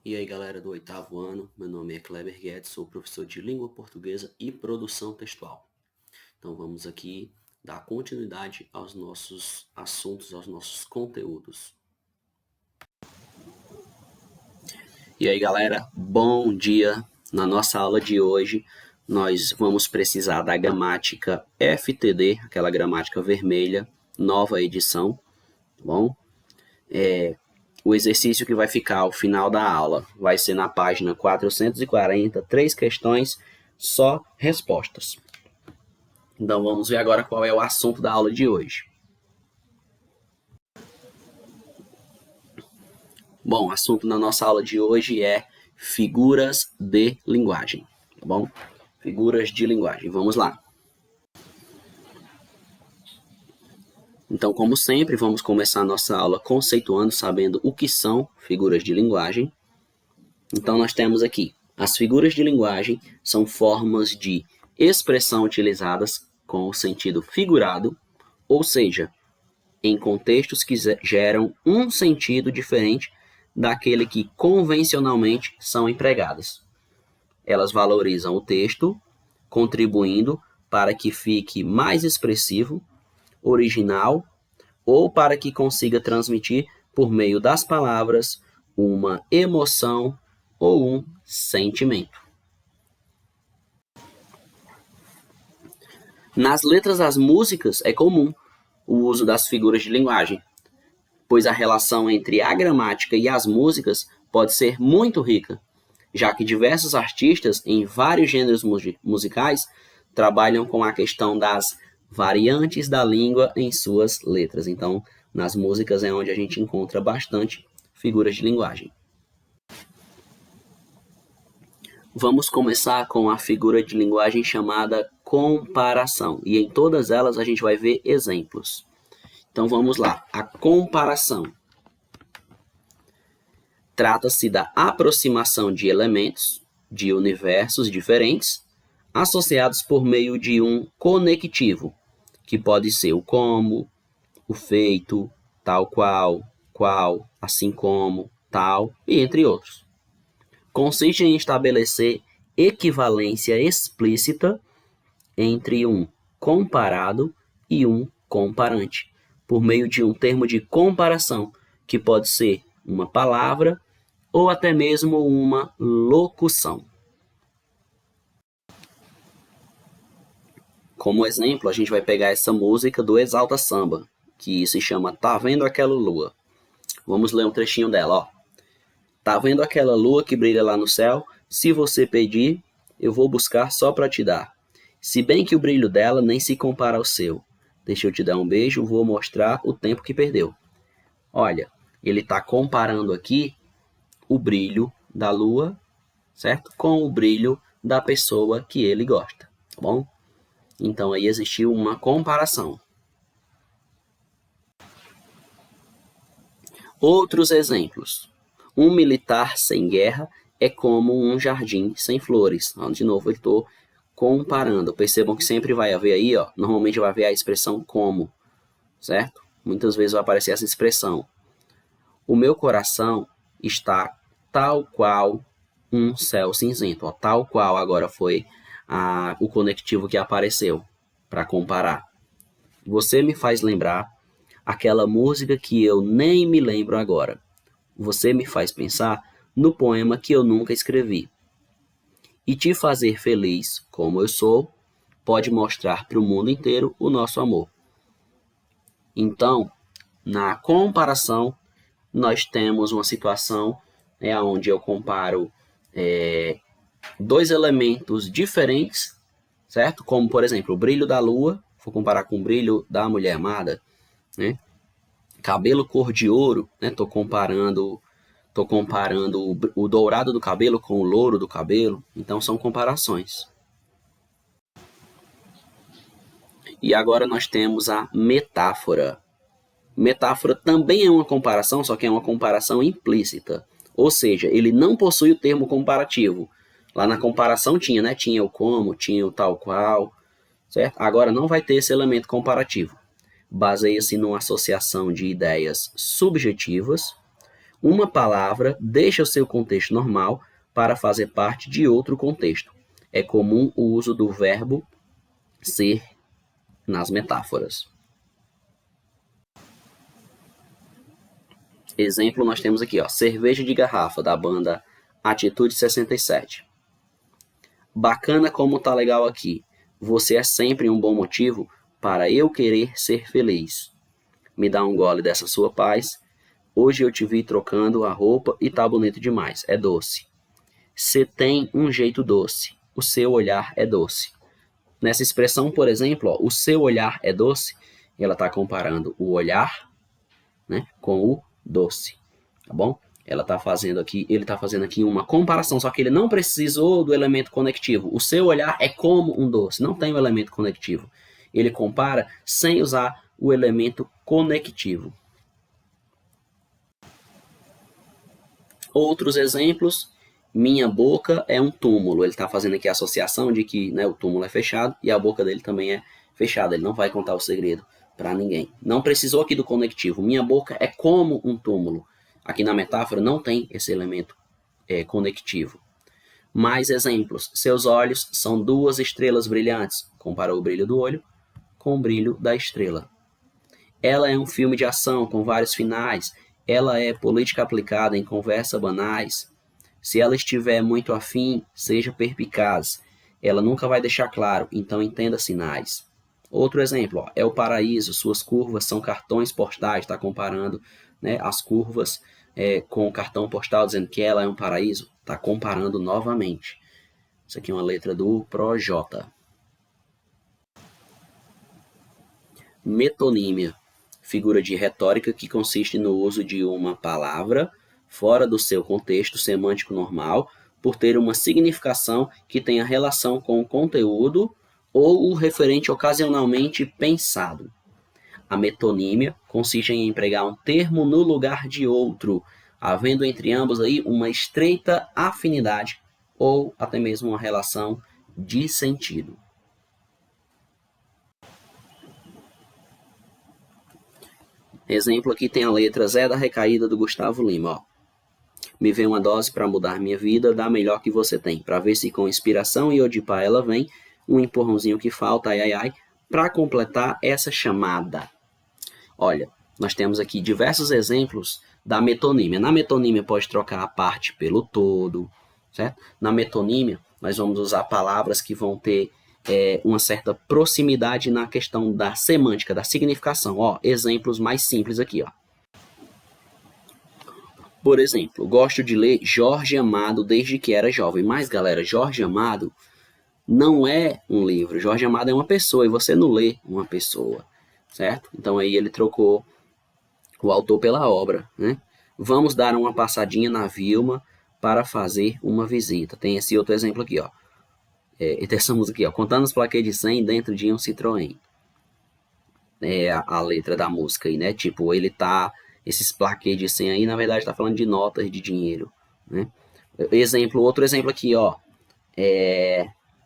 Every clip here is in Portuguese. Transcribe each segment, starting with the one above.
E aí, galera do oitavo ano, meu nome é Kleber Guedes, sou professor de Língua Portuguesa e Produção Textual. Então vamos aqui dar continuidade aos nossos assuntos, aos nossos conteúdos. E aí, galera, bom dia! Na nossa aula de hoje, nós vamos precisar da gramática FTD, aquela gramática vermelha, nova edição, tá bom? O exercício que vai ficar ao final da aula vai ser na página 440, 3 questões, só respostas. Então vamos ver agora qual é o assunto da aula de hoje. Bom, o assunto da nossa aula de hoje é figuras de linguagem, tá bom? Figuras de linguagem, vamos lá. Então, como sempre, vamos começar a nossa aula conceituando, sabendo o que são figuras de linguagem. Então, nós temos aqui, as figuras de linguagem são formas de expressão utilizadas com o sentido figurado, ou seja, em contextos que geram um sentido diferente daquele que convencionalmente são empregadas. Elas valorizam o texto, contribuindo para que fique mais expressivo, original, ou para que consiga transmitir, por meio das palavras, uma emoção ou um sentimento. Nas letras das músicas é comum o uso das figuras de linguagem, pois a relação entre a gramática e as músicas pode ser muito rica, já que diversos artistas em vários gêneros musicais trabalham com a questão das variantes da língua em suas letras. Então, nas músicas é onde a gente encontra bastante figuras de linguagem. Vamos começar com a figura de linguagem chamada comparação, e em todas elas a gente vai ver exemplos. Então vamos lá, a comparação. Trata-se da aproximação de elementos de universos diferentes associados por meio de um conectivo, que pode ser o como, o feito, tal qual, qual, assim como, tal, e entre outros. Consiste em estabelecer equivalência explícita entre um comparado e um comparante, por meio de um termo de comparação, que pode ser uma palavra ou até mesmo uma locução. Como exemplo, a gente vai pegar essa música do Exalta Samba, que se chama Tá Vendo Aquela Lua? Vamos ler um trechinho dela, ó. Tá vendo aquela lua que brilha lá no céu? Se você pedir, eu vou buscar só para te dar. Se bem que o brilho dela nem se compara ao seu. Deixa eu te dar um beijo, vou mostrar o tempo que perdeu. Olha, ele está comparando aqui o brilho da lua, certo? Com o brilho da pessoa que ele gosta, tá bom? Então aí existiu uma comparação. Outros exemplos. Um militar sem guerra é como um jardim sem flores. De novo, eu estou comparando. Percebam que sempre vai haver aí, ó, normalmente vai haver a expressão como, certo? Muitas vezes vai aparecer essa expressão. O meu coração está tal qual um céu cinzento. Ó, tal qual agora foi o conectivo que apareceu para comparar. Você me faz lembrar aquela música que eu nem me lembro agora. Você me faz pensar no poema que eu nunca escrevi. E te fazer feliz como eu sou pode mostrar para o mundo inteiro o nosso amor. Então, na comparação, nós temos uma situação onde eu comparo dois elementos diferentes, certo? Como, por exemplo, o brilho da lua, vou comparar com o brilho da mulher amada, né? Cabelo cor de ouro, né? Tô comparando o dourado do cabelo com o louro do cabelo, então são comparações. E agora nós temos a metáfora. Metáfora também é uma comparação, só que é uma comparação implícita, ou seja, ele não possui o termo comparativo. Lá na comparação tinha, né? Tinha o como, tinha o tal qual, certo? Agora não vai ter esse elemento comparativo. Baseia-se numa associação de ideias subjetivas, Uma palavra deixa o seu contexto normal para fazer parte de outro contexto. É comum o uso do verbo ser nas metáforas. Exemplo, nós temos aqui, ó, Cerveja de Garrafa, da banda Atitude 67. Bacana como tá legal aqui. Você é sempre um bom motivo para eu querer ser feliz. Me dá um gole dessa sua paz. Hoje eu te vi trocando a roupa e tá bonito demais. É doce. Você tem um jeito doce. O seu olhar é doce. Nessa expressão, por exemplo, ó, o seu olhar é doce, ela está comparando o olhar, né, com o doce, tá bom? Ele está fazendo aqui uma comparação, só que ele não precisou do elemento conectivo. O seu olhar é como um doce, não tem o elemento conectivo. Ele compara sem usar o elemento conectivo. Outros exemplos, minha boca é um túmulo. Ele está fazendo aqui a associação de que, né, o túmulo é fechado e a boca dele também é fechada. Ele não vai contar o segredo para ninguém. Não precisou aqui do conectivo. Minha boca é como um túmulo. Aqui na metáfora não tem esse elemento conectivo. Mais exemplos. Seus olhos são duas estrelas brilhantes. Comparou o brilho do olho com o brilho da estrela. Ela é um filme de ação com vários finais. Ela é política aplicada em conversas banais. Se ela estiver muito afim, seja perspicaz. Ela nunca vai deixar claro, então entenda sinais. Outro exemplo, ó, é o paraíso, suas curvas são cartões postais, está comparando, né, as curvas com o cartão postal, dizendo que ela é um paraíso, está comparando novamente. Isso aqui é uma letra do Projota. Metonímia, figura de retórica que consiste no uso de uma palavra fora do seu contexto semântico normal, por ter uma significação que tenha relação com o conteúdo ou o referente ocasionalmente pensado. A metonímia consiste em empregar um termo no lugar de outro, havendo entre ambos aí uma estreita afinidade ou até mesmo uma relação de sentido. Exemplo aqui tem a letra Zé da Recaída do Gustavo Lima. Ó. Me vê uma dose para mudar minha vida, dá melhor que você tem, para ver se com inspiração e odipá ela vem, um empurrãozinho que falta, ai ai ai, para completar essa chamada. Olha, nós temos aqui diversos exemplos da metonímia. Na metonímia pode trocar a parte pelo todo, certo? Na metonímia nós vamos usar palavras que vão ter uma certa proximidade na questão da semântica, da significação. Ó, exemplos mais simples aqui, ó. Por exemplo, gosto de ler Jorge Amado desde que era jovem. Mas, galera, Jorge Amado não é um livro. Jorge Amado é uma pessoa e você não lê uma pessoa, certo? Então aí ele trocou o autor pela obra, né? Vamos dar uma passadinha na Vilma para fazer uma visita. Tem esse outro exemplo aqui, ó. E tem essa música aqui, ó. Contando os plaquês de 100 dentro de um Citroën. É a letra da música aí, né? Tipo, ele tá... Esses plaquês de 100 aí, na verdade, tá falando de notas de dinheiro, né? Outro exemplo aqui, ó.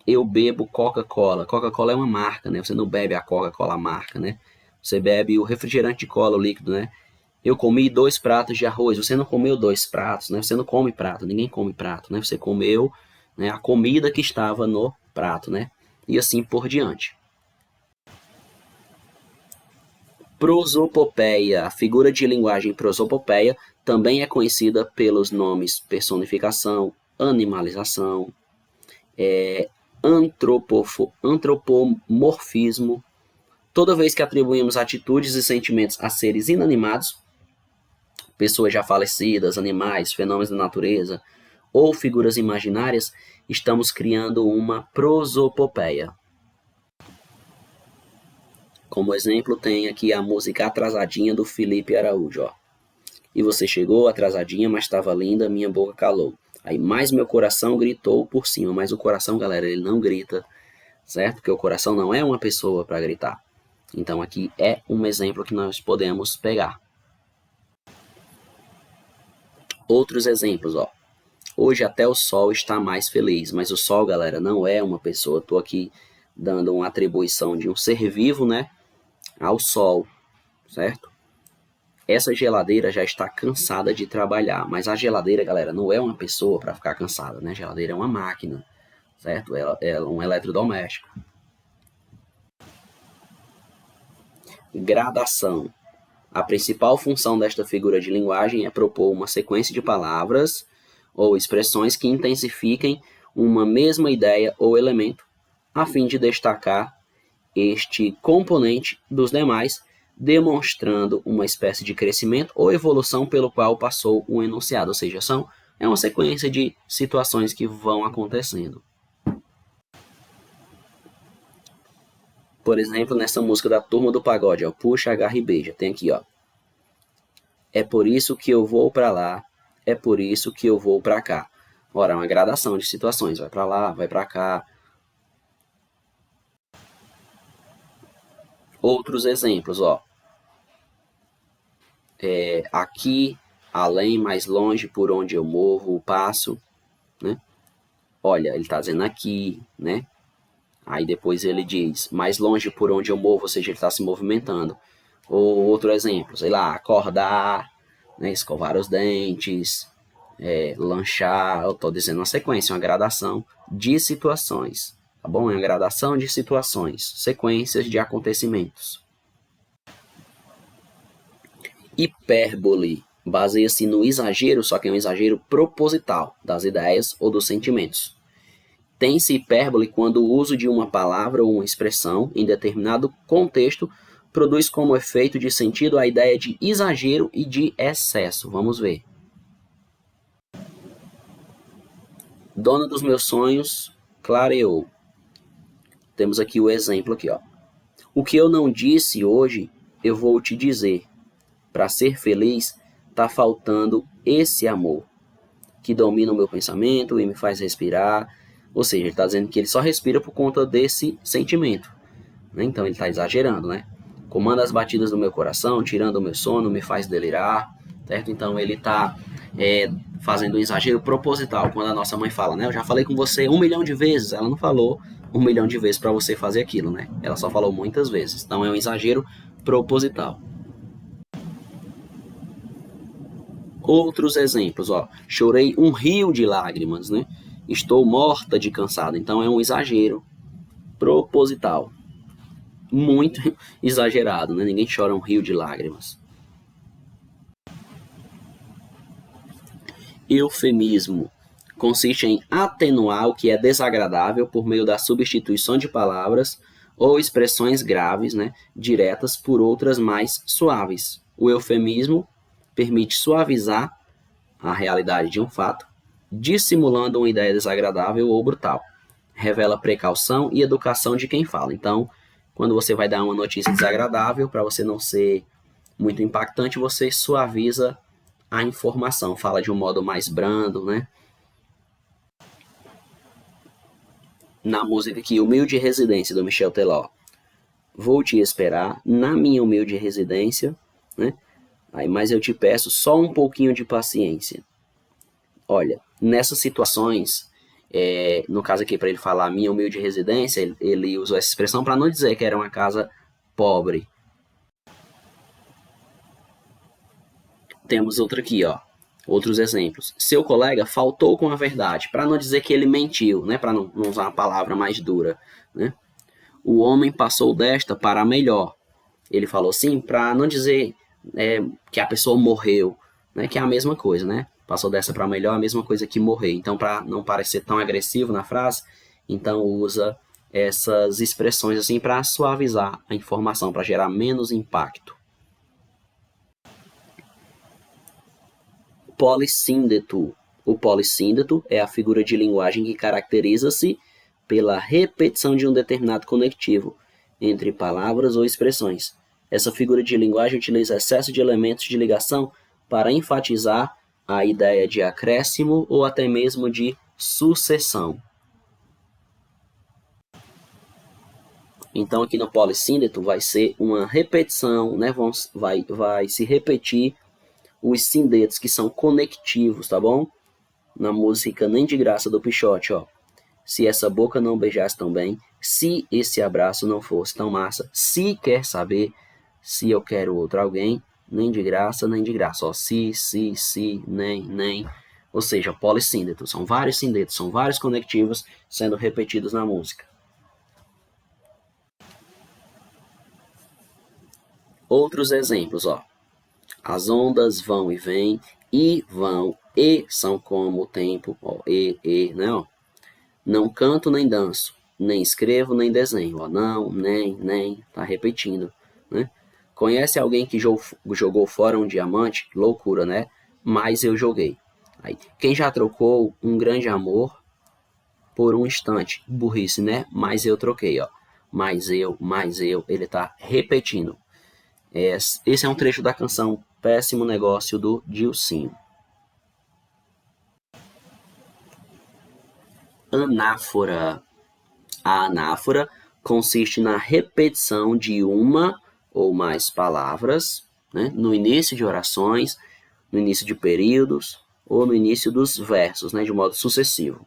Eu bebo Coca-Cola. Coca-Cola é uma marca, né? Você não bebe a Coca-Cola marca, né? Você bebe o refrigerante de cola, o líquido, né? Eu comi 2 pratos de arroz. Você não comeu 2 pratos, né? Você não come prato, ninguém come prato, né? Você comeu, né, a comida que estava no prato, né? E assim por diante. Prosopopeia. A figura de linguagem prosopopeia também é conhecida pelos nomes personificação, animalização, antropomorfismo. Toda vez que atribuímos atitudes e sentimentos a seres inanimados, pessoas já falecidas, animais, fenômenos da natureza ou figuras imaginárias, estamos criando uma prosopopeia. Como exemplo, tem aqui a música Atrasadinha do Felipe Araújo. Ó. E você chegou atrasadinha, mas estava linda, minha boca calou. Aí mais meu coração gritou por cima, mas o coração, galera, ele não grita, certo? Porque o coração não é uma pessoa para gritar. Então aqui é um exemplo que nós podemos pegar. Outros exemplos, ó. Hoje até o sol está mais feliz, mas o sol, galera, não é uma pessoa. Estou aqui dando uma atribuição de um ser vivo, né, ao sol, certo? Essa geladeira já está cansada de trabalhar, mas a geladeira, galera, não é uma pessoa para ficar cansada, né? A geladeira é uma máquina, certo? Ela é um eletrodoméstico. Gradação. A principal função desta figura de linguagem é propor uma sequência de palavras ou expressões que intensifiquem uma mesma ideia ou elemento, a fim de destacar este componente dos demais, demonstrando uma espécie de crescimento ou evolução pelo qual passou um enunciado, ou seja, é uma sequência de situações que vão acontecendo. Por exemplo, nessa música da Turma do Pagode, ó, Puxa, Agarra e Beija, tem aqui, ó. É por isso que eu vou para lá, é por isso que eu vou para cá. Ora, é uma gradação de situações, vai para lá, vai para cá. Outros exemplos, ó. Aqui, além, mais longe, por onde eu movo, passo, né? Olha, ele está dizendo aqui, né? Aí depois ele diz, mais longe por onde eu movo, ou seja, ele está se movimentando. Ou outro exemplo, sei lá, acordar, né? Escovar os dentes, lanchar. Eu estou dizendo uma sequência, uma gradação de situações, tá bom? É uma gradação de situações, sequências de acontecimentos. Hipérbole baseia-se no exagero, só que é um exagero proposital das ideias ou dos sentimentos. Tem-se hipérbole quando o uso de uma palavra ou uma expressão em determinado contexto produz como efeito de sentido a ideia de exagero e de excesso. Vamos ver. Dona dos meus sonhos clareou. Temos aqui o exemplo aqui, ó. O que eu não disse hoje, eu vou te dizer. Para ser feliz, tá faltando esse amor que domina o meu pensamento e me faz respirar. Ou seja, ele está dizendo que ele só respira por conta desse sentimento, né? Então ele está exagerando, né? Comanda as batidas do meu coração, tirando o meu sono, me faz delirar, certo? Então ele está fazendo um exagero proposital. Quando a nossa mãe fala, né? Eu já falei com você 1 milhão de vezes, ela não falou 1 milhão de vezes para você fazer aquilo, né? Ela só falou muitas vezes. Então é um exagero proposital. Outros exemplos, ó. Chorei um rio de lágrimas, né? Estou morta de cansado. Então é um exagero proposital. Muito exagerado, né? Ninguém chora um rio de lágrimas. Eufemismo consiste em atenuar o que é desagradável por meio da substituição de palavras ou expressões graves, né, diretas por outras mais suaves. O eufemismo permite suavizar a realidade de um fato, dissimulando uma ideia desagradável ou brutal. Revela precaução e educação de quem fala. Então, quando você vai dar uma notícia desagradável, para você não ser muito impactante, você suaviza a informação, fala de um modo mais brando, né? Na música aqui, Humilde Residência, do Michel Teló. Vou te esperar na minha humilde residência, né? Aí, mas eu te peço só um pouquinho de paciência. Olha, nessas situações, no caso aqui, para ele falar minha humilde residência, ele usou essa expressão para não dizer que era uma casa pobre. Temos outra aqui, ó. Outros exemplos. Seu colega faltou com a verdade, para não dizer que ele mentiu, né? Para não usar uma palavra mais dura, né? O homem passou desta para melhor. Ele falou assim para não dizer que a pessoa morreu, né? Que é a mesma coisa, né? Passou dessa para melhor, a mesma coisa que morrer. Então, para não parecer tão agressivo na frase, então usa essas expressões assim para suavizar a informação, para gerar menos impacto. Polissíndeto. O polissíndeto é a figura de linguagem que caracteriza-se pela repetição de um determinado conectivo entre palavras ou expressões. Essa figura de linguagem utiliza excesso de elementos de ligação para enfatizar a ideia de acréscimo ou até mesmo de sucessão. Então aqui no polissíndeto vai ser uma repetição, né? Vai se repetir os sindetos que são conectivos, tá bom? Na música Nem de Graça do Pichote, ó. Se essa boca não beijasse tão bem, se esse abraço não fosse tão massa, se quer saber, se eu quero outro alguém, nem de graça, nem de graça. Ó, se, nem. Ou seja, polissíndeto. São vários síndetos, são vários conectivos sendo repetidos na música. Outros exemplos, ó. As ondas vão e vão, e são como o tempo, ó, né, ó. Não canto nem danço, nem escrevo nem desenho, ó, não, nem, tá repetindo, né? Conhece alguém que jogou fora um diamante? Loucura, né? Mas eu joguei. Aí, quem já trocou um grande amor por um instante? Burrice, né? Mas eu troquei, ó. Mas eu, ele tá repetindo. Esse é um trecho da canção Péssimo Negócio do Dilcinho. Anáfora. A anáfora consiste na repetição de uma ou mais palavras, né, no início de orações, no início de períodos ou no início dos versos, né, de modo sucessivo.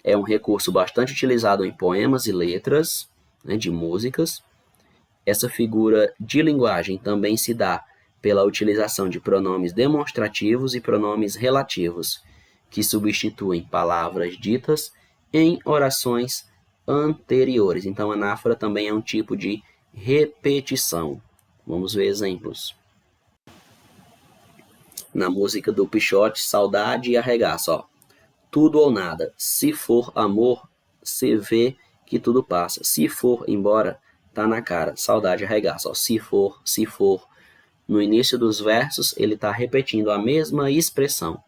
É um recurso bastante utilizado em poemas e letras, né, de músicas. Essa figura de linguagem também se dá pela utilização de pronomes demonstrativos e pronomes relativos, que substituem palavras ditas em orações anteriores. Então, anáfora também é um tipo de repetição. Vamos ver exemplos. Na música do Pixote, Saudade e Arregaço, ó. Tudo ou nada. Se for amor, se vê que tudo passa. Se for embora, tá na cara. Saudade e arregaço, ó. Se for, se for. No início dos versos, ele está repetindo a mesma expressão.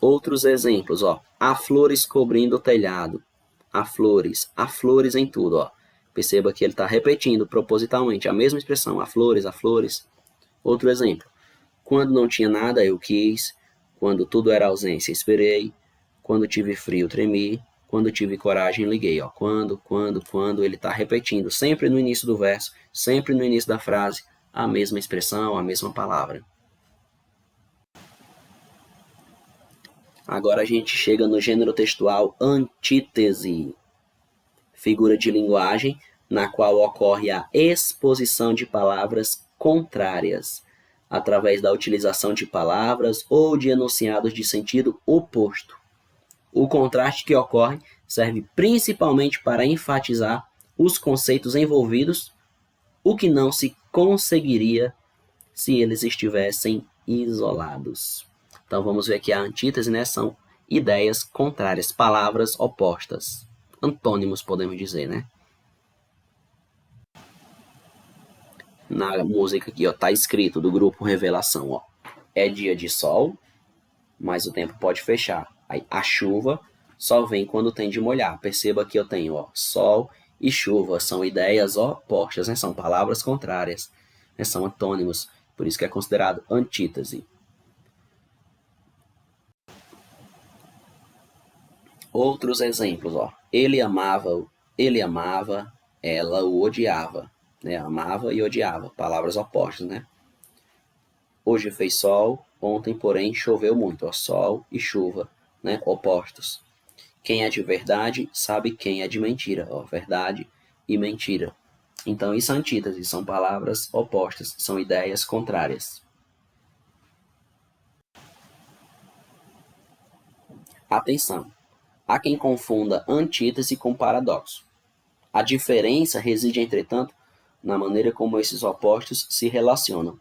Outros exemplos, ó. Há flores cobrindo o telhado. Há flores em tudo, ó. Perceba que ele está repetindo propositalmente a mesma expressão. Há flores, há flores. Outro exemplo. Quando não tinha nada, eu quis. Quando tudo era ausência, esperei. Quando tive frio, tremi. Quando tive coragem, liguei. Ó. Quando, ele está repetindo, sempre no início do verso, sempre no início da frase, a mesma expressão, a mesma palavra. Agora a gente chega no gênero textual antítese, figura de linguagem na qual ocorre a exposição de palavras contrárias, através da utilização de palavras ou de enunciados de sentido oposto. O contraste que ocorre serve principalmente para enfatizar os conceitos envolvidos, o que não se conseguiria se eles estivessem isolados. Então vamos ver que a antítese, né, são ideias contrárias, palavras opostas, antônimos podemos dizer, né? Na música aqui, ó, tá escrito do grupo Revelação, ó, é dia de sol, mas o tempo pode fechar. Aí a chuva só vem quando tem de molhar. Perceba que eu tenho, ó, sol e chuva, são ideias opostas, né? São palavras contrárias, né? São antônimos, por isso que é considerado antítese. Outros exemplos, ó. Ele amava, ela o odiava, né? Amava e odiava, palavras opostas, né? Hoje fez sol, ontem, porém, choveu muito, ó. Sol e chuva, né? Opostos. Quem é de verdade sabe quem é de mentira, ó. Verdade e mentira. Então, isso é antítese, são palavras opostas, são ideias contrárias. Atenção! Há quem confunda antítese com paradoxo. A diferença reside, entretanto, na maneira como esses opostos se relacionam.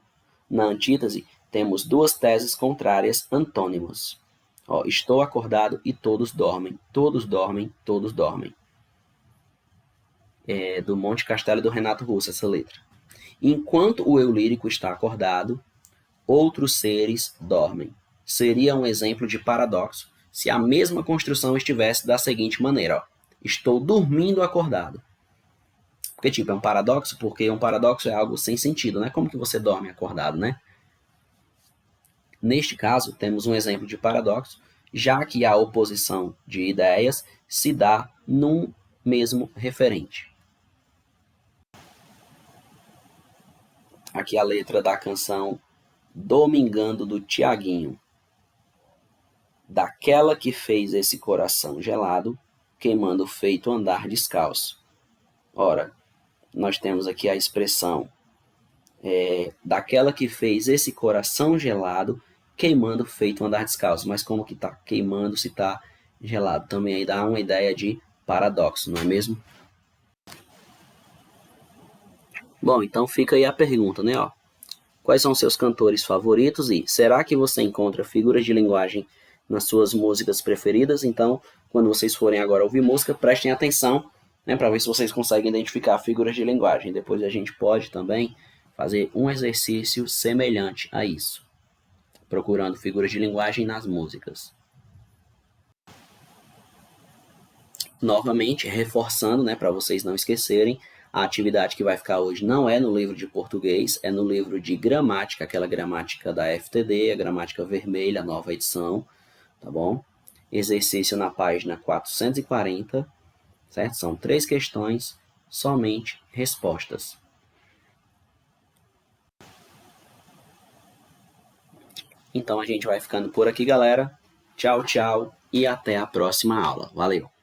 Na antítese, temos duas teses contrárias antônimos. Ó, estou acordado e todos dormem. Todos dormem, todos dormem. É do Monte Castelo e do Renato Russo, essa letra. Enquanto o eu lírico está acordado, outros seres dormem. Seria um exemplo de paradoxo se a mesma construção estivesse da seguinte maneira, ó. Estou dormindo acordado. Porque, tipo, é um paradoxo, porque um paradoxo é algo sem sentido, né? Como que você dorme acordado, né? Neste caso, temos um exemplo de paradoxo, já que a oposição de ideias se dá num mesmo referente. Aqui a letra da canção Domingando, do Tiaguinho. Daquela que fez esse coração gelado, queimando feito andar descalço. Ora, nós temos aqui a expressão daquela que fez esse coração gelado, queimando feito um andar descalço. Mas como que está queimando se está gelado? Também aí dá uma ideia de paradoxo, não é mesmo? Bom, então fica aí a pergunta, né? Ó, quais são seus cantores favoritos e será que você encontra figuras de linguagem nas suas músicas preferidas? Então, quando vocês forem agora ouvir música, prestem atenção, né, para ver se vocês conseguem identificar figuras de linguagem. Depois a gente pode também fazer um exercício semelhante a isso, procurando figuras de linguagem nas músicas. Novamente, reforçando, né, para vocês não esquecerem, a atividade que vai ficar hoje não é no livro de português, é no livro de gramática, aquela gramática da FTD, a gramática vermelha, a nova edição, tá bom? Exercício na página 440, certo? São 3 questões, somente respostas. Então a gente vai ficando por aqui, galera. Tchau, tchau e até a próxima aula. Valeu!